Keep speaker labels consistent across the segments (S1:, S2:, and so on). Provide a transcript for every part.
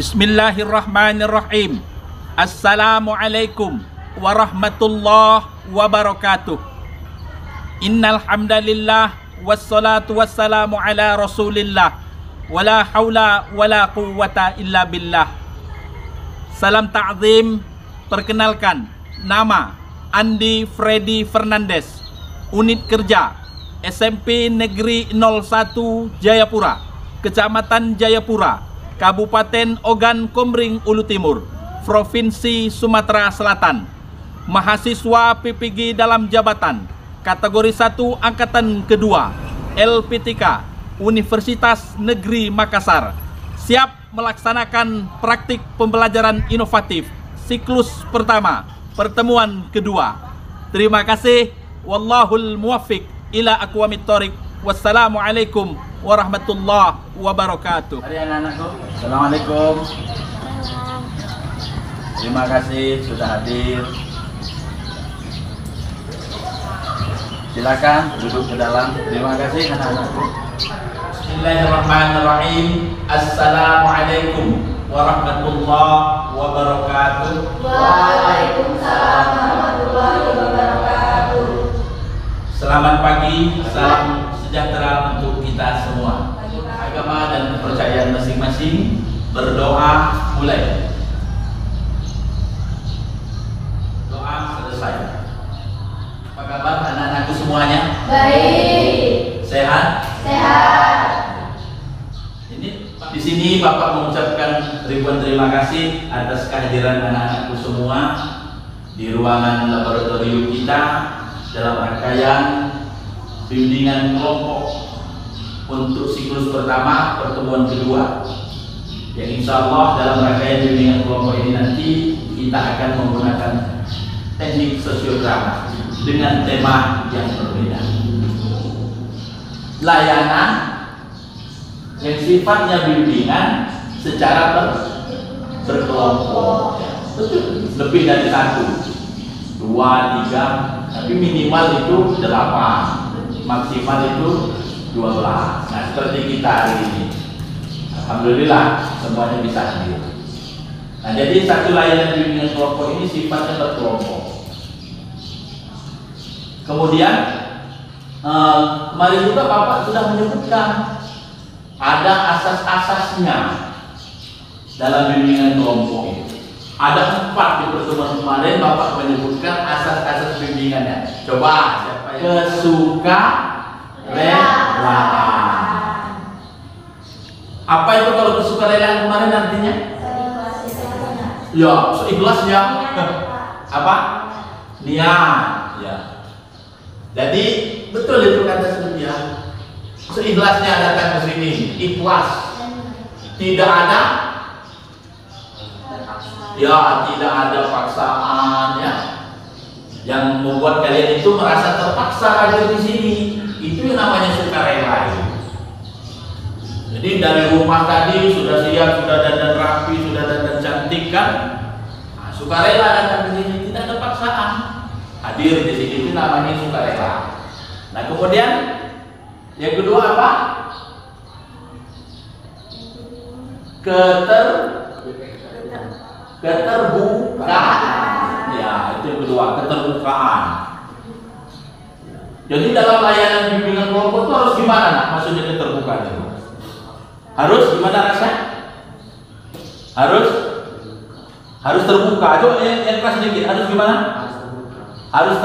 S1: Bismillahirrahmanirrahim. Assalamualaikum warahmatullahi wabarakatuh. Innal hamdalillah wassalatu wassalamu ala Rasulillah wala haula wala quwwata illa billah. Salam ta'zim. Perkenalkan, nama Andi Freddy Fernandes, unit kerja SMP Negeri 01 Jayapura, Kecamatan Jayapura, Kabupaten Ogan Komering Ulu Timur, Provinsi Sumatera Selatan. Mahasiswa PPG dalam jabatan kategori 1 angkatan kedua LPTK Universitas Negeri Makassar, siap melaksanakan praktik pembelajaran inovatif siklus pertama pertemuan kedua. Terima kasih. Wallahul muwaffiq ila aqwamit thoriq. Wassalamualaikum warahmatullahi wabarakatuh.
S2: Hari anak-anakku, assalamualaikum. Terima kasih sudah hadir. Silakan duduk ke dalam. Terima kasih anak-anakku.
S1: Bismillahirrahmanirrahim. Assalamualaikum warahmatullahi wabarakatuh.
S3: Waalaikumsalam warahmatullahi wabarakatuh.
S1: Selamat pagi, salam sejahtera untuk kita semua. Agama dan kepercayaan masing-masing. Berdoa mulai. Doa selesai. Apa kabar anak-anakku semuanya?
S3: Baik.
S1: Sehat?
S3: Sehat.
S1: Ini di sini Bapak mengucapkan ribuan terima kasih atas kehadiran anak-anakku semua di ruangan laboratorium kita dalam rangkaian bimbingan kelompok untuk siklus pertama pertemuan kedua. Yang insya Allah dalam rangkaian bimbingan kelompok ini nanti kita akan menggunakan teknik sosiodrama dengan tema yang berbeda. Layanan yang sifatnya bimbingan secara berkelompok, lebih dari 1, 2, 3, tapi minimal itu 8, maksimal itu 12. Nah, seperti kita hari ini, alhamdulillah semuanya bisa hadir. Nah, jadi satu layanan bimbingan kelompok ini sifatnya berkelompok. Kemudian kemarin juga Bapak sudah menyebutkan ada asas-asasnya dalam bimbingan kelompok ini. Ada 4 di pertemuan kemarin Bapak menyebutkan asas-asas bimbingannya. Coba siapa yang kesukarelaan? Apa itu kalau kesukarelaan kemarin artinya? Ya, seikhlasnya. Apa? Niat. Ya. Jadi betul itu kata Sylvia. Seikhlasnya datang ke sini, ikhlas. Tidak ada, ya tidak ada paksaan ya, yang membuat kalian itu merasa terpaksa hadir di sini. Itu yang namanya sukarela. Jadi dari rumah tadi sudah siap, sudah dandan rapi, sudah dandan cantik kan? Nah, sukarela datang ke sini, tidak ada paksaan. Hadir di sini itu namanya sukarela. Nah, kemudian yang kedua apa? Keterbukaan. Ya, itu yang kedua, keterbukaan. Jadi dalam layanan bimbingan kelompok itu harus gimana? Nah, maksudnya keterbukaan itu harus gimana rasanya? Harus terbuka. Coba yang kelas sedikit, harus gimana? Harus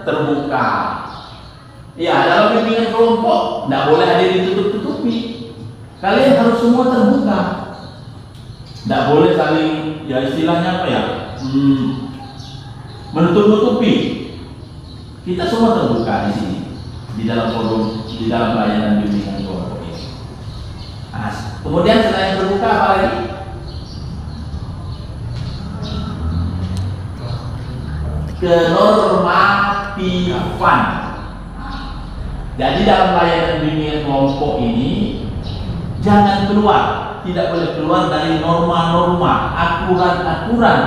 S1: terbuka. Ya, dalam bimbingan kelompok tidak boleh ada yang ditutup-tutupi. Kalian harus semua terbuka. Tidak boleh saling, ya istilahnya apa ya, menutup-nutupi. Kita semua terbuka di sini, di dalam forum, di dalam layanan bimbingan kelompok ini. Nah, kemudian selain terbuka apa lagi? Kenormatifan. Jadi dalam layanan bimbingan kelompok ini jangan keluar, tidak boleh keluar dari norma-norma, aturan-aturan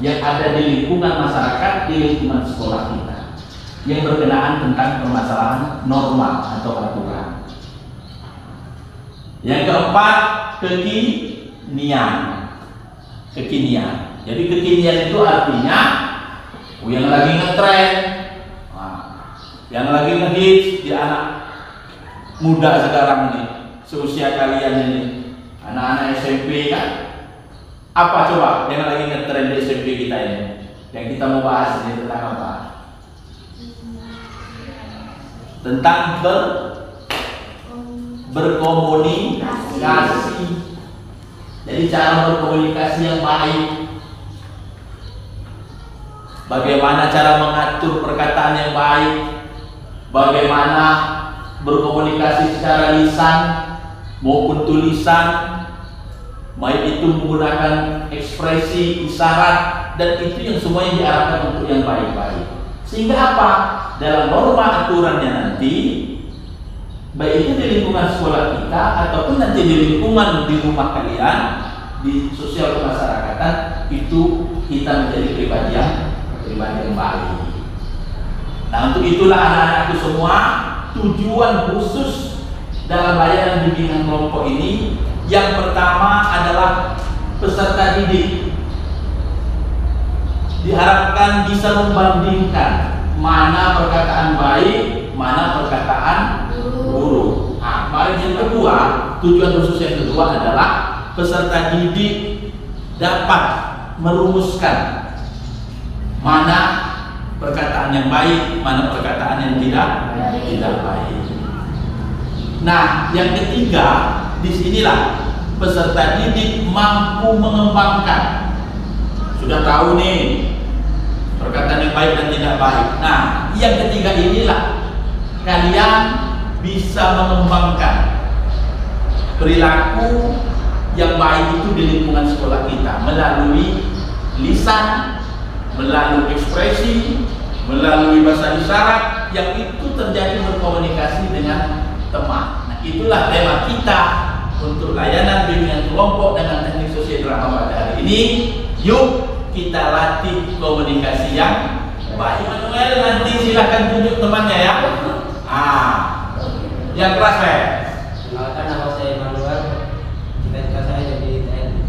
S1: yang ada di lingkungan masyarakat, di lingkungan sekolah kita, yang berkenaan tentang permasalahan norma atau aturan. Yang keempat, kekinian. kekinian. Jadi kekinian itu artinya yang lagi ngetren, yang lagi ngehits di anak muda sekarang ini, seusia kalian ini, anak-anak SMP kan. Apa coba yang lagi ngetren di SMP kita ini? Yang kita mau bahas ini tentang apa? Tentang berkomunikasi. Jadi cara berkomunikasi yang baik. Bagaimana cara mengatur perkataan yang baik? Bagaimana berkomunikasi secara lisan maupun tulisan, baik itu menggunakan ekspresi, isyarat, dan itu yang semuanya diarahkan untuk yang baik-baik. Sehingga apa? Dalam norma aturannya nanti, baik itu di lingkungan sekolah kita ataupun nanti di lingkungan di rumah kalian, di sosial kemasyarakatan, itu kita menjadi pribadi yang baik. Nah, untuk itulah anak-anakku semua, tujuan khusus dalam layanan bimbingan kelompok ini yang pertama adalah peserta didik diharapkan bisa membandingkan mana perkataan baik, mana perkataan buruk. Nah, kemarin yang kedua, tujuan khusus yang kedua adalah peserta didik dapat merumuskan mana perkataan yang baik, mana perkataan yang tidak baik. Nah, yang ketiga, disinilah peserta didik mampu mengembangkan. Sudah tahu nih perkataan yang baik dan tidak baik. Nah, yang ketiga inilah kalian bisa mengembangkan perilaku yang baik itu di lingkungan sekolah kita melalui lisan, melalui ekspresi, melalui bahasa isyarat yang itu terjadi berkomunikasi dengan teman. Nah, itulah tema kita untuk layanan bimbingan kelompok dengan teknik sosial drama pada hari ini. Yuk kita latih komunikasi yang baik. Manuel, nanti silahkan tunjuk temannya ya. Yang keras ya.
S4: Kenalkan, nama saya Manuel. Cita-cita saya jadi TNI.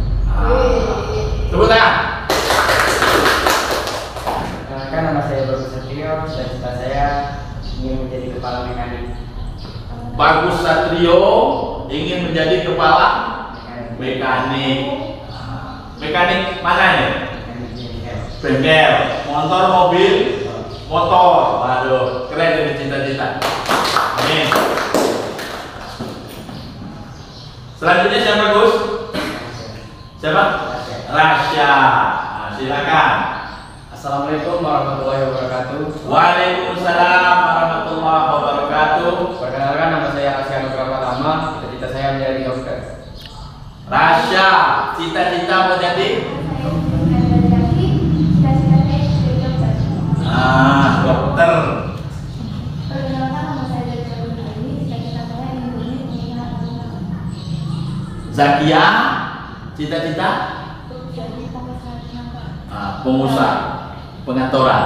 S1: Tepuk tangan.
S4: Kenalkan, nama saya Bagus Satrio. Cita-cita saya ingin menjadi kepala mekanik.
S1: Bagus Satrio ingin menjadi kepala mekanik. Mekanik mana ya? Bengkel, motor, mobil, motor. Waduh, keren ini cita-cita. Amin. Selanjutnya siapa Gus? Siapa? Rasya. Nah, silakan.
S4: Assalamualaikum warahmatullahi wabarakatuh.
S1: Waalaikumsalam warahmatullahi wabarakatuh.
S4: Perkenalkan, nama saya Rasya Nugra Pratama. Cita-cita saya menjadi dokter.
S1: Rasya, cita-cita mau jadi? Dokter. Zakia, cita-cita? Pengusaha, pengaturan.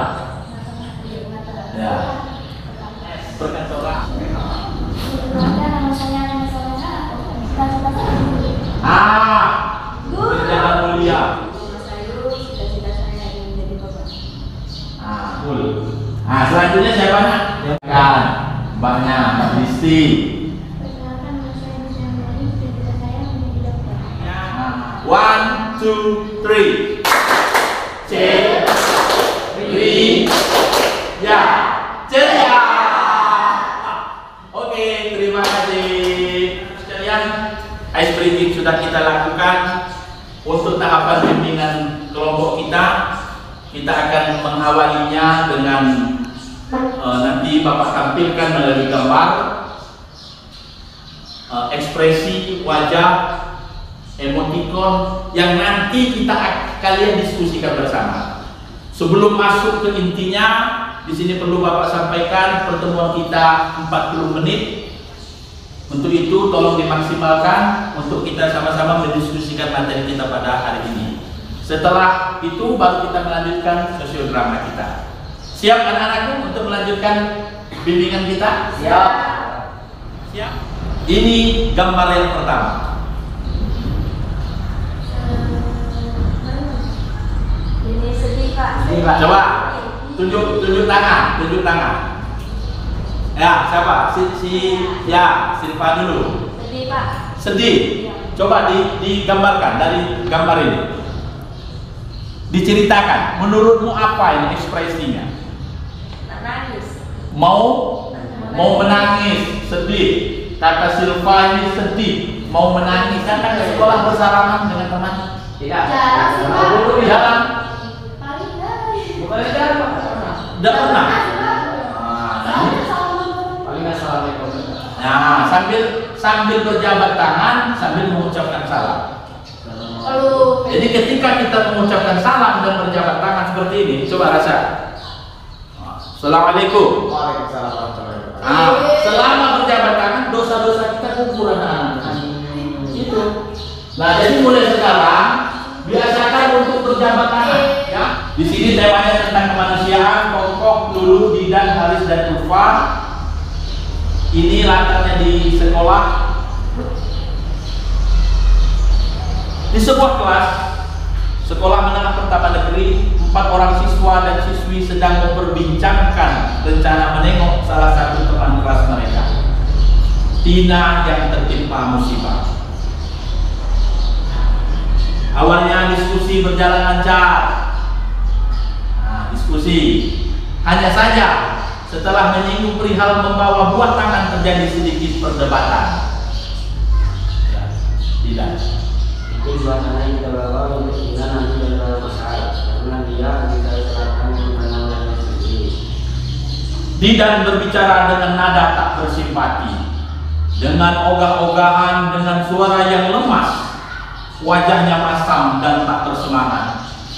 S1: Ya. Perkantoran. Berjalan mulia. Cool. Selanjutnya siapa nak? Kan, Mbaknya, Mbak Listi. One, two, three. C, Ri, ya, ceria. Oke, terima kasih sekalian. Ice breaking sudah kita lakukan. Untuk tahapan bimbingan kelompok kita akan mengawalinya dengan nanti Bapak tampilkan melalui gambar ekspresi wajah, emoticon yang nanti kalian diskusikan bersama. Sebelum masuk ke intinya, di sini perlu Bapak sampaikan pertemuan kita 40 menit. Untuk itu tolong dimaksimalkan untuk kita sama-sama mendiskusikan materi kita pada hari ini. Setelah itu baru kita melanjutkan sosiodrama kita. Siap anak-anakku untuk melanjutkan bimbingan kita?
S4: Siap.
S1: Siap. Ini gambar yang pertama.
S4: Sedih, Pak.
S1: Coba tunjuk tangan. Ya, siapa? Silva dulu.
S3: Sedih, Pak.
S1: Sedih. Coba digambarkan dari gambar ini. Diceritakan, menurutmu apa ini ekspresinya?
S3: Nangis.
S1: Mau menangis, sedih. Kata Silva ini sedih, mau menangis. Kan ke sekolah bersalaman dengan teman.
S4: Tidak.
S3: Jarang sih, Pak.
S1: Jalan,
S3: Paling dari.
S4: Bukannya jarang, Pak.
S1: tidak pernah.
S4: Paling nggak assalamualaikum.
S1: Nah, sambil berjabat tangan, sambil mengucapkan salam.
S3: Kalau
S1: Jadi ketika kita mengucapkan salam dan berjabat tangan seperti ini, coba rasa. Assalamualaikum.
S4: Waalaikumsalam warahmatullahi wabarakatuh.
S1: Selama berjabat tangan, dosa-dosa kita gugur anak-anak. Itu. Nah, jadi mulai sekarang biasakan untuk berjabat tangan. Ya. Di sini temanya tentang kemanusiaan, Kokoh, Lulu, Didan, Haris, dan Ulfa. Ini latarnya di sekolah. Di sebuah kelas sekolah menengah pertama negeri, 4 orang siswa dan siswi sedang memperbincangkan rencana menengok salah satu teman kelas mereka, Tina, yang tertimpa musibah. Awalnya diskusi berjalan lancar. Hanya saja setelah menyinggung perihal membawa buah tangan terjadi sedikit perdebatan. Ya, tidak.
S4: Itu suasana yang kita bawa untuk kita nanti adalah masalah karena dia kita serahkan kepada orang sendiri.
S1: Didan berbicara dengan nada tak bersimpati, dengan ogah-ogahan, dengan suara yang lemas, wajahnya masam dan tak bersemangat.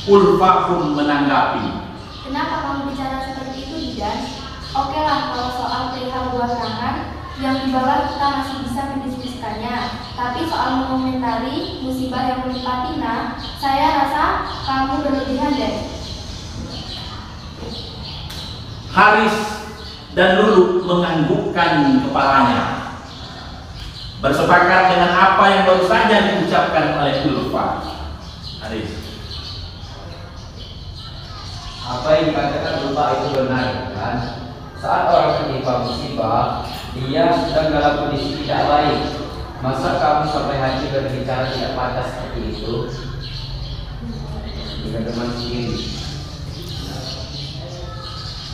S1: Ulfa pun menanggapi.
S3: kenapa kamu bicara seperti itu, Didan? Oke lah, kalau soal perihal buah tangan yang di bawah kita masih bisa mendiskusikannya. Tapi soal mengomentari musibah yang menimpa Tina, saya rasa kamu berlebihan deh.
S1: Haris dan Lulu menganggukkan kepalanya, bersepakat dengan apa yang baru saja diucapkan oleh Ulfa. Haris,
S4: Apa yang dikatakan lupa itu benar, kan? Saat orang tertimpa musibah, dia sedang dalam kondisi tidak baik. Masa kamu sampai hati berbicara tidak pantas seperti itu dengan teman sendiri?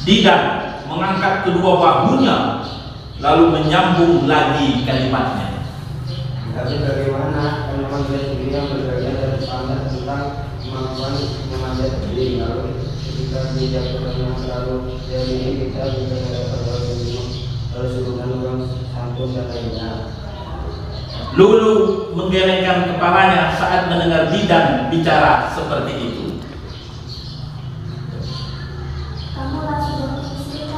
S1: Didan mengangkat kedua bahunya lalu menyambung lagi kalimatnya.
S4: Tapi bagaimana kalau memang dia sendiri yang berbagian dari standar tentang kemampuan memanjat diri, lalu ketika dia yang selalu dari ini kita juga dapat bergabung harus hubungan orang santun dan lainnya.
S1: Lulu menggelengkan kepalanya saat mendengar Didan bicara seperti itu.
S3: Kamu langsung berpikir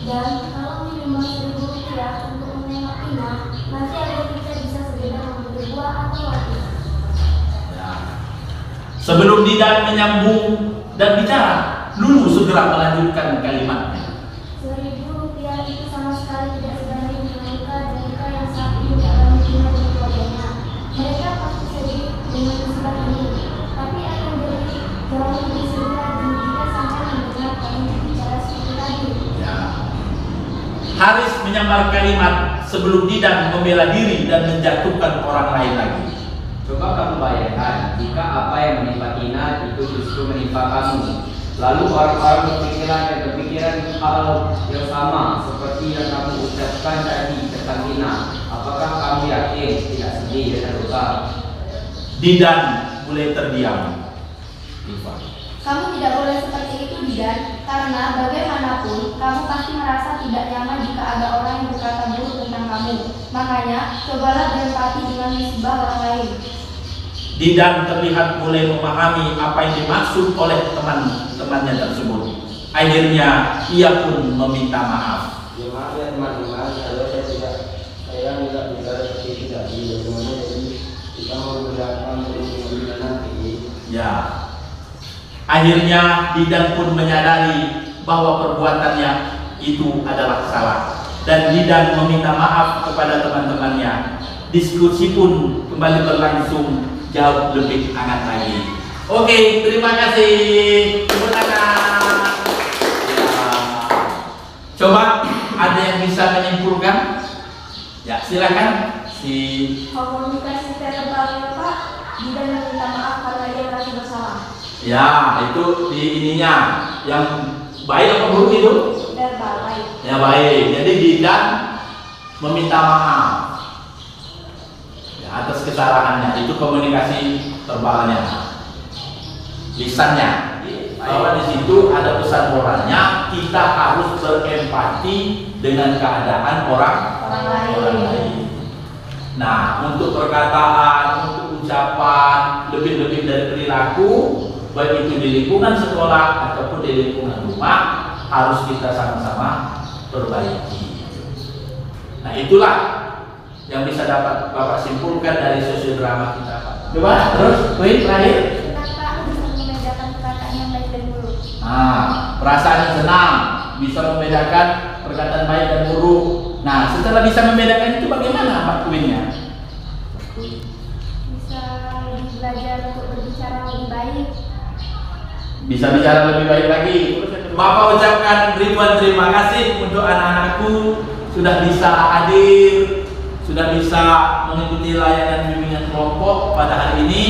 S3: dan kalau minimal Rp1.000 untuk menengok Tina, nanti ada kita bisa sekedar membeli buah atau roti.
S1: Sebelum Didan menyambung dan bicara, Lulu segera melanjutkan kalimatnya.
S3: Rp1.000 itu sama sekali tidak sebanding dengan luka dan luka yang saat ini dialami Tina dan keluarganya. Mereka pasti sedih dengan musibah ini, tapi akan jadi jauh lebih segera jika sampai mendengar kamu bicara seperti tadi.
S1: Haris menyamar kalimat sebelum Didan membela diri dan menjatuhkan orang lain lagi.
S4: Coba kamu bayangkan jika apa yang menimpa Tina itu justru menimpa kamu. Lalu orang-orang berpikiran hal yang sama seperti yang kamu ucapkan tadi tentang Tina. Apakah kamu yakin tidak sedih dan luka?
S1: Didan mulai terdiam.
S3: Kamu tidak boleh seperti itu, Didan, karena bagaimanapun kamu pasti merasa tidak nyaman jika ada orang yang berkata buruk tentang kamu. Makanya, cobalah berempati dengan musibah orang lain.
S1: Didan terlihat mulai memahami apa yang dimaksud oleh teman-temannya tersebut. Akhirnya ia pun meminta maaf.
S4: Ya maaf ya teman-teman, saya tidak bicara seperti itu tadi. Bagaimana jadi kita mau berdakwah untuk nanti?
S1: Ya. Akhirnya Didan pun menyadari bahwa perbuatannya itu adalah salah dan Didan meminta maaf kepada teman-temannya. Diskusi pun kembali berlangsung jauh lebih hangat lagi. Oke, terima kasih. Coba ada yang bisa menyimpulkan? Ya, silakan si
S3: Komunikasi verbal Pak tidak meminta maaf karena ia merasa bersalah.
S1: ya itu di ininya yang baik apa buruk itu?
S3: Verbal baik.
S1: Ya baik. Jadi tidak meminta maaf ya, atas kesalahannya. Itu komunikasi verbalnya, lisannya. Bahwa di situ ada pesan moralnya, kita harus berempati dengan keadaan orang lain. Nah, untuk perkataan, untuk ucapan, lebih-lebih dari perilaku, baik itu di lingkungan sekolah ataupun di lingkungan rumah, harus kita sama-sama perbaiki. Nah, itulah yang bisa dapat Bapak simpulkan dari sosiodrama kita, Pak. Coba terus, poin terakhir.
S3: Kenapa bisa membedakan perkataan yang baik dan buruk?
S1: Nah, perasaan yang senang bisa membedakan perkataan baik dan buruk. Nah, setelah bisa membedakan itu bagaimana Pak poinnya?
S3: Bisa lebih belajar untuk berbicara lebih baik.
S1: Bisa bicara lebih baik lagi. Bapak ucapkan ribuan terima kasih untuk anak-anakku sudah bisa hadir, sudah bisa mengikuti layanan bimbingan kelompok pada hari ini.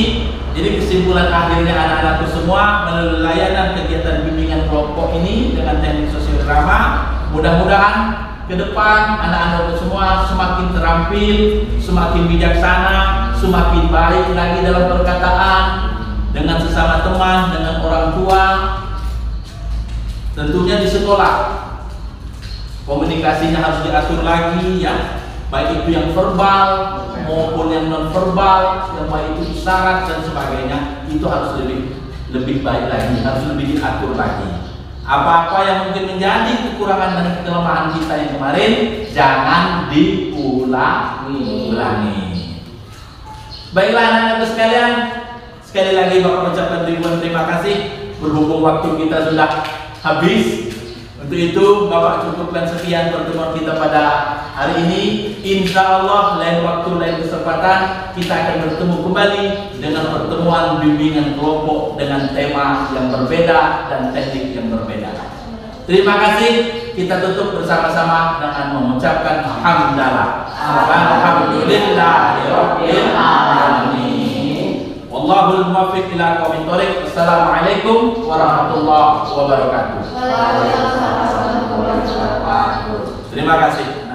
S1: Jadi kesimpulan akhirnya anak-anakku semua melalui layanan kegiatan bimbingan kelompok ini dengan teknik sosiodrama, mudah-mudahan ke depan anak-anakku semua semakin terampil, semakin bijaksana, semakin baik lagi dalam perkataan dengan sesama teman, dengan orang tua. Tentunya di sekolah komunikasinya harus diatur lagi ya, baik itu yang verbal maupun yang non verbal, yang baik itu isyarat dan sebagainya, itu harus lebih baik lagi, harus lebih diatur lagi. Apa-apa yang mungkin menjadi kekurangan dan kelemahan kita yang kemarin jangan diulangi. Baiklah anak-anak sekalian, sekali lagi Bapak ucapkan ribuan terima kasih. Berhubung waktu kita sudah habis, untuk itu Bapak cukupkan sekian pertemuan kita pada hari ini. Insya Allah lain waktu, lain kesempatan kita akan bertemu kembali dengan pertemuan bimbingan kelompok dengan tema yang berbeda dan teknik yang berbeda. Terima kasih. Kita tutup bersama-sama dengan mengucapkan hamdalah. Alhamdulillahirabbil alamin. Wallahul muwaffiq ila aqwamit thoriq. Assalamualaikum warahmatullahi wabarakatuh.
S3: Waalaikumsalam warahmatullahi wabarakatuh.
S1: Terima kasih.